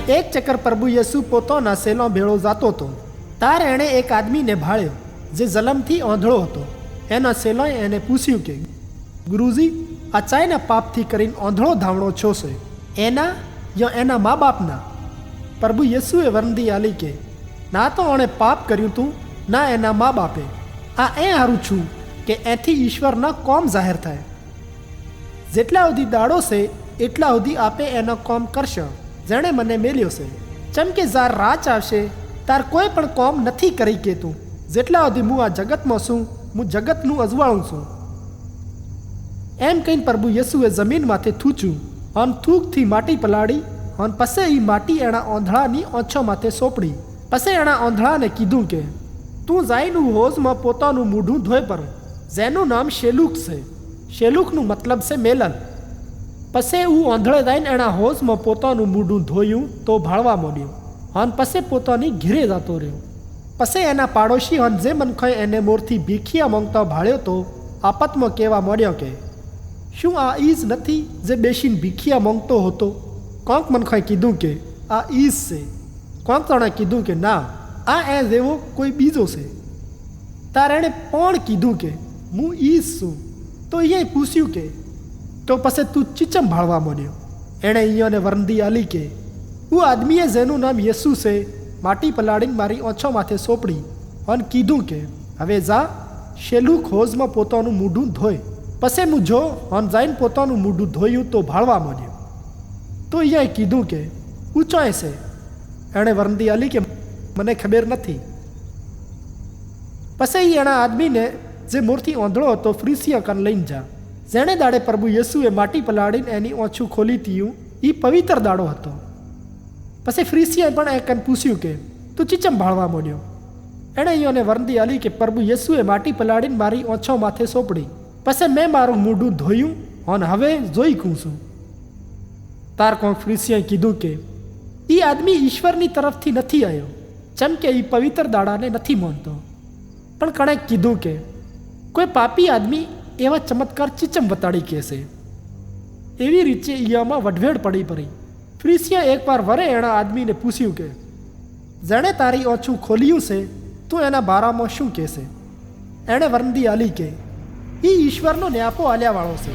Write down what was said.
એક ચક્કર પ્રભુ યેસુ પોતાના સેલો ભેળો જાતો હતો તાર એણે એક આદમીને ભાળ્યો જે જલમથી આંધળો હતો. એના સેલોએ એને પૂછ્યું કે ગુરુજી, આ ચાયના પાપથી કરીને આંધળો ધાવણો છો છે, એના યા એના મા બાપના? પ્રભુ યેસુએ વરંદી આલી કે ના તો એણે પાપ કર્યું તું, ના એના મા બાપે. આ હારું છું કે એથી ઈશ્વરના કોમ જાહેર થાય. જેટલા સુધી દાડો છે એટલા સુધી આપે એનો કોમ કરશો જેણે મને મેલ્યો છે. ચમ કે જાર રાચ આવશે તાર કોઈ પણ કોમ નથી કરી કેતું. જેટલા સુધી હું આ જગતમાં છું, હું જગતનું અજવાળું છું. એમ કહીને પ્રભુ યેસુએ જમીનમાંથી થૂચ્યું અને થૂકથી માટી પલાળી અને પછી એ માટી એના આંધળાની ઓછો માથે સોંપડી. પછી એના આંધળાને કીધું કે તું જાયનું હોજમાં પોતાનું મૂઢું ધોઈ પર, જેનું નામ શેલુક છે. શેલુકનું મતલબ છે મેલન. પછી હું આંધળે જઈને એના હોજમાં પોતાનું મૂઢું ધોયું તો ભાળવા માંડ્યો અને પછી પોતાની ઘીરે જતો રહ્યો. પછી એના પાડોશી અને જે મનખાએ એને મોરથી ભીખિયા માંગતા ભાળ્યો તો આપતમાં કહેવા માંડ્યો કે શું આ ઈ જ નથી જે બેસીને ભીખિયા માંગતો હતો? કોંક મનખાએ કીધું કે આ ઈ જ છે. કોંક તણે કીધું કે ના, આ એ જેવો કોઈ બીજો છે. તાર એણે પણ કીધું કે હું ઈ જ છું. તો અહીંયા પૂછ્યું કે તો પછી તું ચીચમ ભાળવા માંડ્યો? એણે અહીંયાને વરંદી આલી કે હું આદમીએ જેનું નામ યેસુ છે માટી પલાળીને મારી ઓછો માથે સોંપડી અને કીધું કે હવે જા શેલુક હોજમાં પોતાનું મૂઢું ધોય. પછી હું જો અને જઈને પોતાનું મૂઢું ધોયું તો ભાળવા માંડ્યો. તો અહીંયા કીધું કે ઊંચાય છે. એણે વરંદી આલી કે મને ખબર નથી. પછી એના આદમીને જે મોરથી આંધળો હતો ફરીસીયા કન લઈને જા. જેણે દાડે પ્રભુ યેસુએ માટી પલાળીને એની ઓછું ખોલી તીયું એ પવિત્ર દાડો હતો. પછી ફરીસીયાએ પણ એ કન પૂછ્યું કે તું ચીચમ ભાળવા માંડ્યો? એણે અહીંયાને વરંદી આલી કે પ્રભુ યેસુએ માટી પલાળીને મારી ઓછો માથે સોંપડી. પછી મેં મારું મૂઢું ધોયું અને હવે જોઈ કહું છું. તાર કોંક ફરીસીયાએ કીધું કે એ આદમી ઈશ્વરની તરફથી નથી આવ્યો, જેમ કે એ પવિત્ર દાડાને નથી માનતો. પણ કણેક કીધું કે કોઈ પાપી આદમી એવા ચમત્કાર ચીચમ વતાડી કહેશે. એવી રીતે ઈયામાં વઢવેડ પડી. ફરીસીયા એકવાર વરે એના આદમીને પૂછ્યું કે જેણે તારી ઓછું ખોલ્યું છે તું એના બારામાં શું કહેશે? એણે વરંદી આલી કે એ ઈશ્વરનો ન્યાપો આલ્યાવાળો છે.